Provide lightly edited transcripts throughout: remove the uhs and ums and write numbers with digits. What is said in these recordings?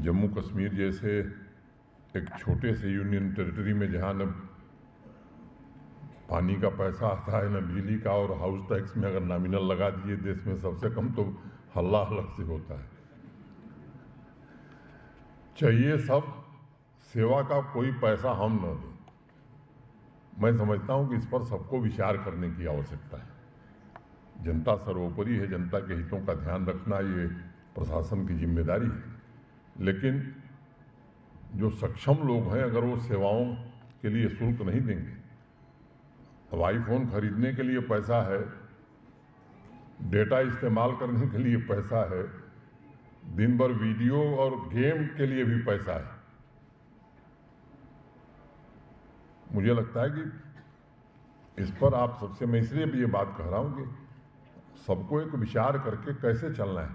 जम्मू कश्मीर जैसे एक छोटे से यूनियन टेरिटरी में जहाँ न पानी का पैसा आता है न बिजली का, और हाउस टैक्स में अगर नॉमिनल लगा दिए देश में सबसे कम तो हल्ला अलग से होता है। चाहिए सब सेवा का कोई पैसा हम न दें। मैं समझता हूं कि इस पर सबको विचार करने की आवश्यकता है। जनता सर्वोपरि है, जनता के हितों का ध्यान रखना ये प्रशासन की जिम्मेदारी है। लेकिन जो सक्षम लोग हैं अगर वो सेवाओं के लिए शुल्क नहीं देंगे, अब आईफोन खरीदने के लिए पैसा है, डेटा इस्तेमाल करने के लिए पैसा है, दिन भर वीडियो और गेम के लिए भी पैसा है। मुझे लगता है कि इस पर आप सबसे, मैं इसलिए भी ये बात कह रहा हूं कि सबको एक विचार करके कैसे चलना है,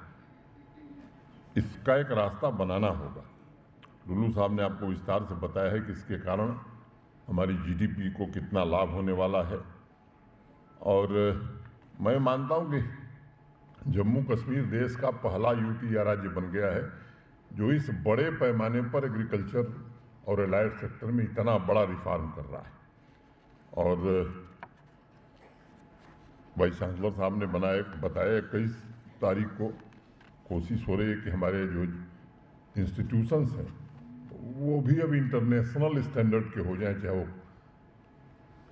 इसका एक रास्ता बनाना होगा। लुल्लू साहब ने आपको विस्तार से बताया है कि इसके कारण हमारी जीडीपी को कितना लाभ होने वाला है। और मैं मानता हूं कि जम्मू कश्मीर देश का पहला यूटी या राज्य बन गया है जो इस बड़े पैमाने पर एग्रीकल्चर और एलाइड सेक्टर में इतना बड़ा रिफॉर्म कर रहा है। और वाइस चांसलर साहब ने बताया 21 तारीख को कोशिश हो रही है कि हमारे जो इंस्टीट्यूशंस हैं वो भी अब इंटरनेशनल स्टैंडर्ड के हो जाएं, चाहे वो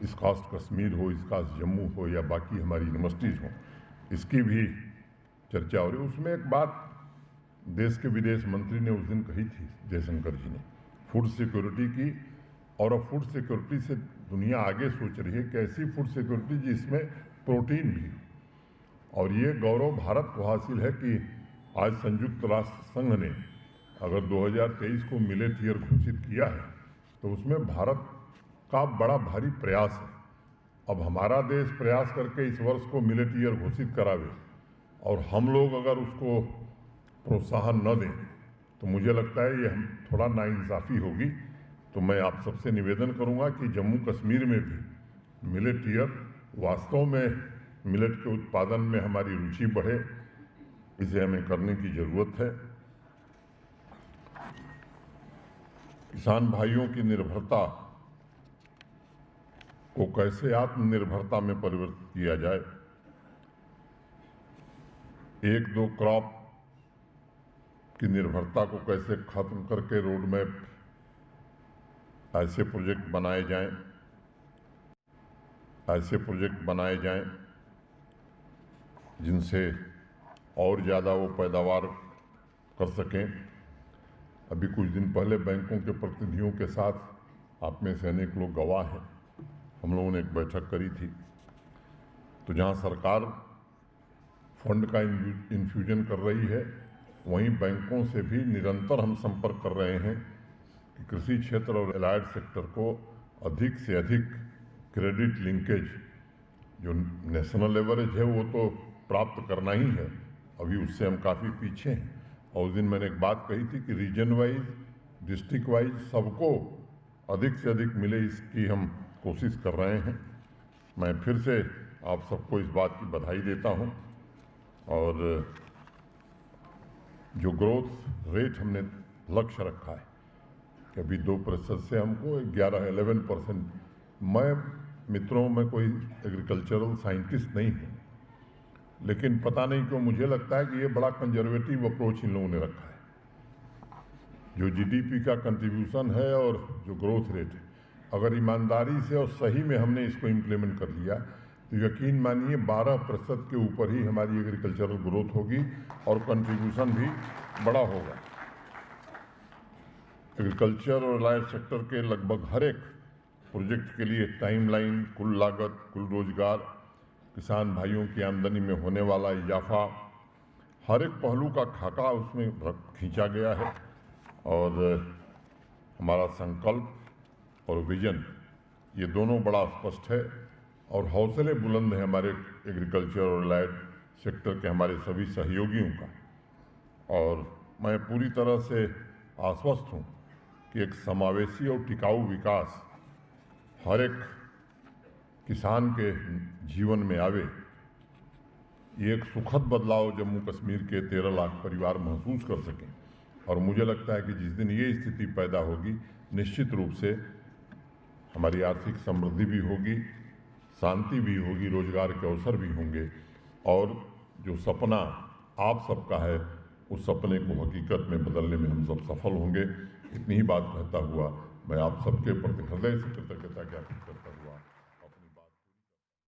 इसकास्ट कश्मीर हो, इसकास्ट जम्मू हो या बाकी हमारी यूनिवर्सिटीज़ हों। इसकी भी चर्चा हो रही है। उसमें एक बात देश के विदेश मंत्री ने उस दिन कही थी, जयशंकर जी ने, फूड सिक्योरिटी की। और अब फूड सिक्योरिटी से दुनिया आगे सोच रही है कि ऐसी फूड सिक्योरिटी जिसमें प्रोटीन भी। और ये गौरव भारत को हासिल है कि आज संयुक्त राष्ट्र संघ ने अगर 2023 को मिलेट ईयर घोषित किया है तो उसमें भारत का बड़ा भारी प्रयास है। अब हमारा देश प्रयास करके इस वर्ष को मिलेट ईयर घोषित करावे और हम लोग अगर उसको प्रोत्साहन न दें तो मुझे लगता है ये हम थोड़ा नाइंसाफ़ी होगी। तो मैं आप सबसे निवेदन करूंगा कि जम्मू कश्मीर में भी मिलेट ईयर, वास्तव में मिलेट के उत्पादन में हमारी रुचि बढ़े, इसे हमें करने की ज़रूरत है। किसान भाइयों की निर्भरता को कैसे आत्मनिर्भरता में परिवर्तित किया जाए, एक दो क्रॉप की निर्भरता को कैसे खत्म करके रोड मैप ऐसे प्रोजेक्ट बनाए जाएं जिनसे और ज़्यादा वो पैदावार कर सकें। अभी कुछ दिन पहले बैंकों के प्रतिनिधियों के साथ आप में से अनेक लोग गवाह हैं, हम लोगों ने एक बैठक करी थी। तो जहां सरकार फंड का इन्फ्यूजन कर रही है, वहीं बैंकों से भी निरंतर हम संपर्क कर रहे हैं कि कृषि क्षेत्र और एलाइड सेक्टर को अधिक से अधिक क्रेडिट लिंकेज, जो नेशनल लेवरेज है वो तो प्राप्त करना ही है, अभी उससे हम काफ़ी पीछे हैं। और उस दिन मैंने एक बात कही थी कि रीजन वाइज, डिस्ट्रिक्ट वाइज सबको अधिक से अधिक मिले, इसकी हम कोशिश कर रहे हैं। मैं फिर से आप सबको इस बात की बधाई देता हूं। और जो ग्रोथ रेट हमने लक्ष्य रखा है कि अभी 2% से हमको 11-11%, मैं मित्रों में कोई एग्रीकल्चरल साइंटिस्ट नहीं हूँ, लेकिन पता नहीं क्यों मुझे लगता है कि ये बड़ा कंजर्वेटिव अप्रोच इन लोगों ने रखा है। जो जीडीपी का कंट्रीब्यूशन है और जो ग्रोथ रेट है, अगर ईमानदारी से और सही में हमने इसको इम्प्लीमेंट कर लिया तो यकीन मानिए 12% के ऊपर ही हमारी एग्रीकल्चरल ग्रोथ होगी और कंट्रीब्यूशन भी बड़ा होगा। एग्रीकल्चर और एलाइड सेक्टर के लगभग हर एक प्रोजेक्ट के लिए टाइमलाइन, कुल लागत, कुल रोजगार, किसान भाइयों की आमदनी में होने वाला इजाफा, हर एक पहलू का खाका उसमें खींचा गया है। और हमारा संकल्प और विजन ये दोनों बड़ा स्पष्ट है और हौसले बुलंद है हमारे एग्रीकल्चर और एलाइड सेक्टर के हमारे सभी सहयोगियों का। और मैं पूरी तरह से आश्वस्त हूँ कि एक समावेशी और टिकाऊ विकास हर एक किसान के जीवन में आवे, ये एक सुखद बदलाव जम्मू कश्मीर के 13 लाख परिवार महसूस कर सकें, और मुझे लगता है कि जिस दिन ये स्थिति पैदा होगी, निश्चित रूप से हमारी आर्थिक समृद्धि भी होगी, शांति भी होगी, रोजगार के अवसर भी होंगे और जो सपना आप सबका है उस सपने को हकीकत में बदलने में हम सब सफल होंगे। इतनी ही बात कहता हुआ मैं आप सबके प्रति हृदय से कृतज्ञता ज्ञापित करता हूं।